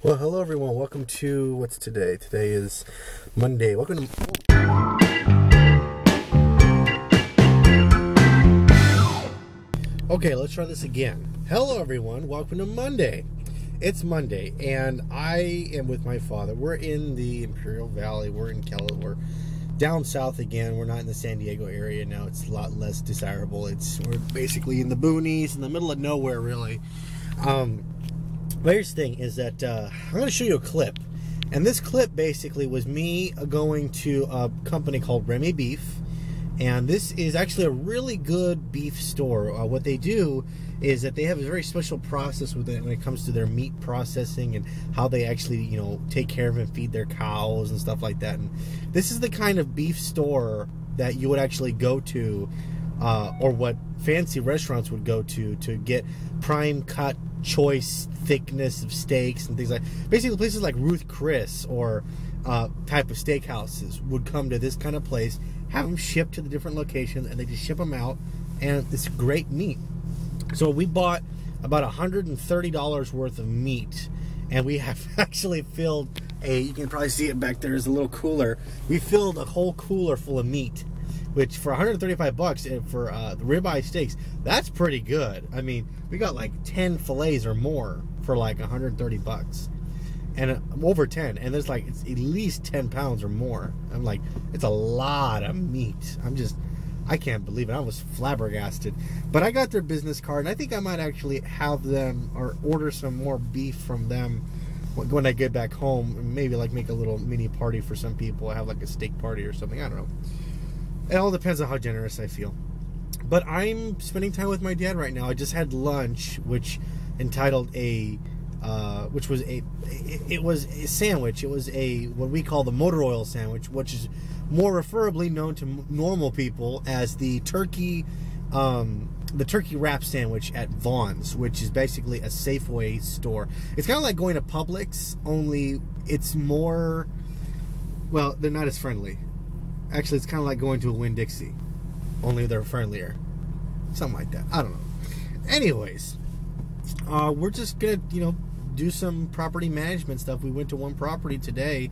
Well, hello everyone. Welcome to what's today? Today is Monday. Welcome to. Okay, let's try this again. Hello everyone. Welcome to Monday. It's Monday, and I am with my father. We're in the Imperial Valley. We're in We're down south again. We're not in the San Diego area now. It's a lot less desirable. We're basically in the boonies, in the middle of nowhere, really. But here's the thing is that I'm going to show you a clip. And this clip basically was me going to a company called Remy Beef. And this is actually a really good beef store. What they do is that they have a very special process with it when it comes to their meat processing and how they actually, take care of and feed their cows and stuff like that. And this is the kind of beef store that you would actually go to, or what fancy restaurants would go to get prime cut, choice thickness of steaks and things like. Basically, places like Ruth Chris or type of steakhouses would come to this kind of place, have them shipped to the different locations, and they just ship them out, and it's great meat. So we bought about $130 worth of meat, and we have actually filled you can probably see it back there, is a little cooler. We filled a whole cooler full of meat, which for 135 bucks for the ribeye steaks, that's pretty good. I mean, we got like 10 fillets or more for like 130 bucks. And over 10, and there's like, it's at least 10 pounds or more. I'm like, it's a lot of meat. I can't believe it. I was flabbergasted. But I got their business card, and I think I might actually have them or order some more beef from them when I get back home. Maybe like make a little mini party for some people. I have like a steak party or something. I don't know. It all depends on how generous I feel. But I'm spending time with my dad right now. I just had lunch, which was a sandwich. It was what we call the motor oil sandwich, which is more referably known to normal people as the turkey wrap sandwich at Vaughn's, which is basically a Safeway store. It's kind of like going to Publix, only it's more, well, they're not as friendly. Actually, it's kind of like going to a Winn-Dixie, only they're friendlier. Something like that. I don't know. Anyways, we're just gonna, do some property management stuff. We went to one property today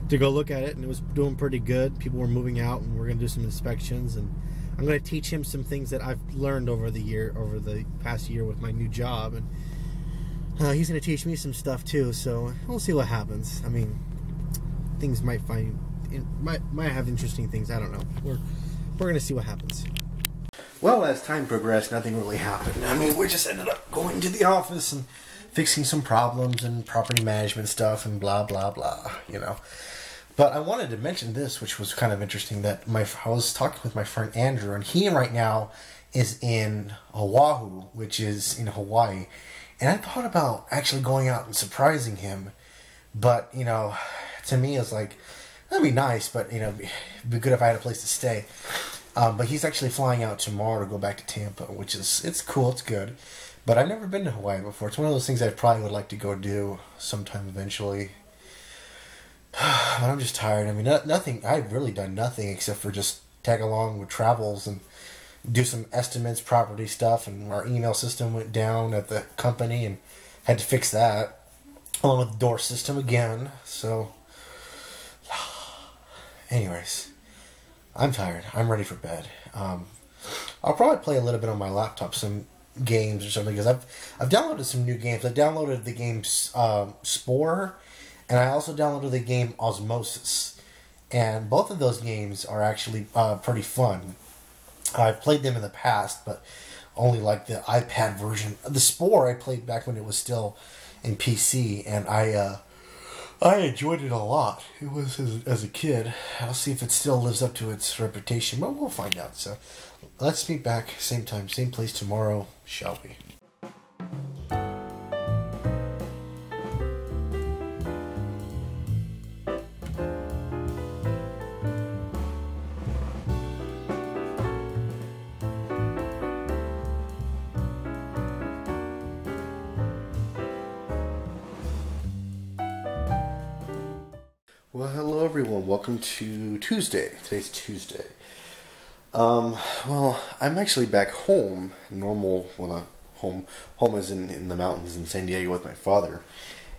to go look at it, and it was doing pretty good. People were moving out, and we're gonna do some inspections, and I'm gonna teach him some things that I've learned over the past year with my new job, and he's gonna teach me some stuff too. So we'll see what happens. I mean, things might have interesting things. I don't know. We're gonna see what happens. Well, as time progressed, nothing really happened. I mean, we just ended up going to the office and fixing some problems and property management stuff and blah, blah, blah, But I wanted to mention this, which was kind of interesting, that I was talking with my friend Andrew, and he right now is in Oahu, which is in Hawaii. And I thought about actually going out and surprising him. But, to me, it's like, that'd be nice, but, it'd be good if I had a place to stay. But he's actually flying out tomorrow to go back to Tampa, which it's cool, it's good. But I've never been to Hawaii before. It's one of those things I probably would like to go do sometime eventually. But I'm just tired. I mean, nothing. I've really done nothing except for just tag along with travels and do some estimates, property stuff. And our email system went down at the company and had to fix that, along with the door system again. So, anyways, I'm tired. I'm ready for bed. I'll probably play a little bit on my laptop, some games or something, because I've downloaded some new games. I downloaded the game Spore, and I also downloaded the game Osmosis, and both of those games are actually pretty fun. I've played them in the past, but only like the iPad version. The Spore I played back when it was still in PC, and I enjoyed it a lot. It was as a kid. I'll see if it still lives up to its reputation, but we'll find out. So let's meet back same time, same place tomorrow, shall we? Well, hello everyone. Welcome to Tuesday. Today's Tuesday. Well, I'm actually back home. Home is in the mountains in San Diego with my father.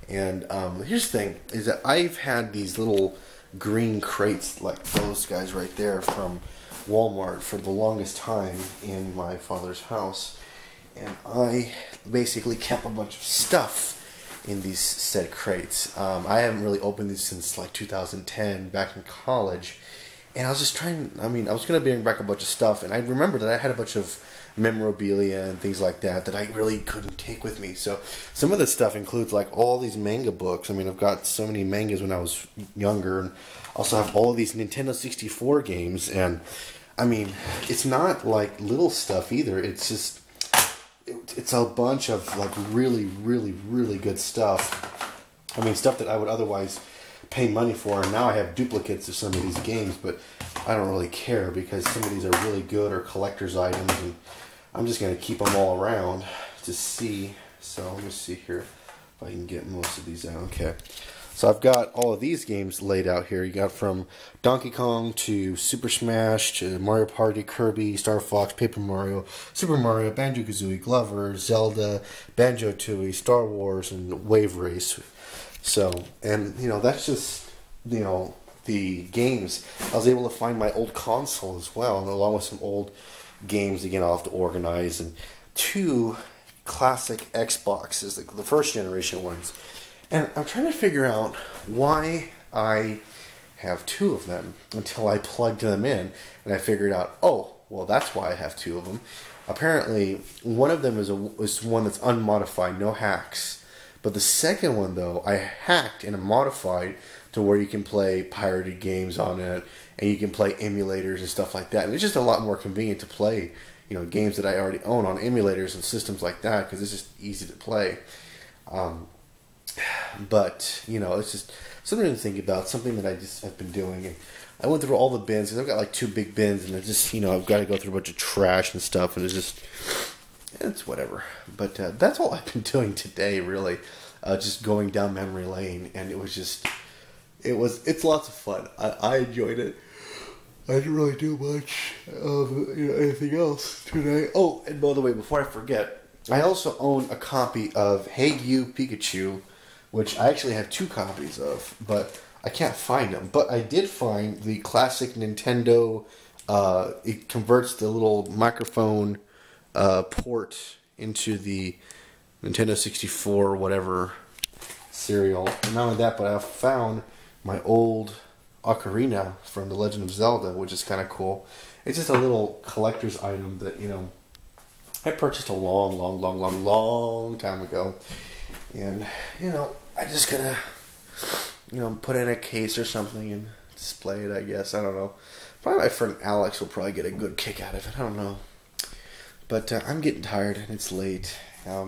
And here's the thing, is that I've had these little green crates like those guys right there from Walmart for the longest time in my father's house. And I basically kept a bunch of stuff in these said crates. I haven't really opened these since like 2010, back in college. And I was just trying, I was going to bring back a bunch of stuff. And I remember that I had a bunch of memorabilia and things like that I really couldn't take with me. So some of this stuff includes like all these manga books. I've got so many mangas when I was younger, and also have all of these Nintendo 64 games. And it's not like little stuff either. It's just it's a bunch of like really, really, really good stuff. Stuff that I would otherwise pay money for, and now I have duplicates of some of these games, but I don't really care because some of these are really good or collector's items, and I'm just going to keep them all around to see. So let me see here if I can get most of these out. Okay. So I've got all of these games laid out here. You got from Donkey Kong to Super Smash to Mario Party, Kirby, Star Fox, Paper Mario, Super Mario, Banjo-Kazooie, Glover, Zelda, Banjo-Tooie, Star Wars, and Wave Race. So, and that's just, the games. I was able to find my old console as well, and along with some old games. Again, I'll have to organize, and 2 classic Xboxes, the first generation ones. And I'm trying to figure out why I have 2 of them until I plugged them in, and I figured out, oh, well, that's why I have 2 of them. Apparently, one of them is one that's unmodified, no hacks. But the second one, though, I hacked and modified to where you can play pirated games on it, and you can play emulators and stuff like that. And it's just a lot more convenient to play, games that I already own on emulators and systems like that, because it's just easy to play. But, it's just something to think about, something that I just have been doing. And I went through all the bins, because I've got like 2 big bins, and they're just, I've got to go through a bunch of trash and stuff, and it's whatever. But that's all I've been doing today, really. Just going down memory lane, and it's lots of fun. I enjoyed it. I didn't really do much of anything else today. Oh, and by the way, before I forget, I also own a copy of Hey You Pikachu, which I actually have 2 copies of, but I can't find them. But I did find the classic Nintendo. It converts the little microphone port into the Nintendo 64 or whatever serial. And not only that, but I found my old ocarina from The Legend of Zelda, which is kind of cool. It's just a little collector's item that, I purchased a long time ago. And, I just gotta, put it in a case or something and display it, I guess. I don't know. Probably my friend Alex will probably get a good kick out of it. I don't know. But I'm getting tired and it's late. Yeah,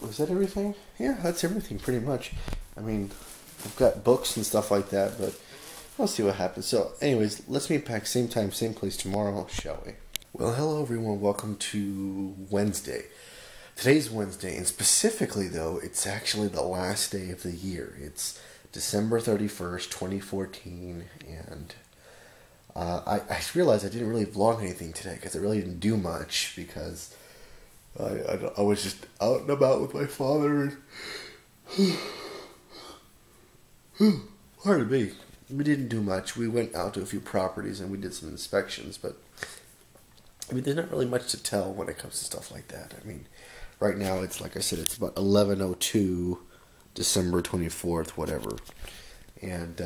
was that everything? Yeah, that's everything pretty much. I've got books and stuff like that, but we'll see what happens. So, anyways, let's meet back same time, same place tomorrow, shall we? Well, hello everyone. Welcome to Wednesday. Today's Wednesday, and specifically, though, it's actually the last day of the year. It's December 31st, 2014, and I realized I didn't really vlog anything today because I really didn't do much because I was just out and about with my father. Pardon me. We didn't do much. We went out to a few properties and we did some inspections, but there's not really much to tell when it comes to stuff like that. Right now it's, like I said, it's about 11:02, December 24th, whatever. And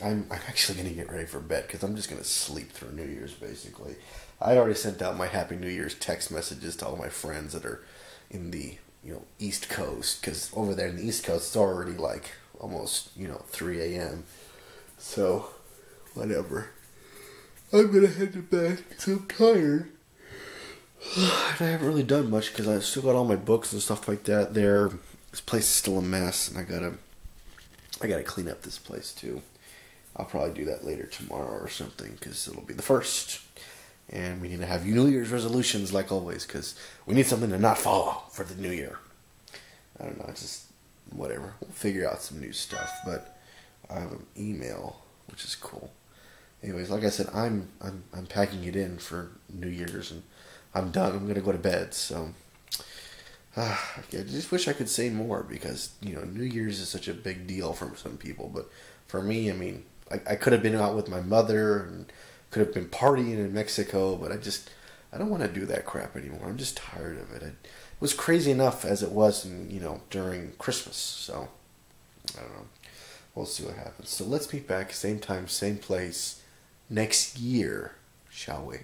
I'm actually going to get ready for bed because I'm just going to sleep through New Year's, basically. I already sent out my Happy New Year's text messages to all my friends that are in the, East Coast, because over there in the East Coast it's already like almost, 3 a.m. So, whatever. I'm going to head to bed because I'm tired. I haven't really done much because I've still got all my books and stuff like that there. This place is still a mess, and I gotta clean up this place too. I'll probably do that later tomorrow or something because it'll be the 1st. And we need to have New Year's resolutions like always because we need something to not follow for the new year. I don't know, it's just whatever. We'll figure out some new stuff, but I have an email, which is cool. Anyways, like I said, I'm packing it in for New Year's, and I'm done. I'm gonna go to bed. So I just wish I could say more because, New Year's is such a big deal for some people. But for me, I mean, I could have been out with my mother and could have been partying in Mexico, but I don't want to do that crap anymore. I'm just tired of it. It was crazy enough as it was, during Christmas. So, I don't know. We'll see what happens. So let's meet back, same time, same place, next year, shall we?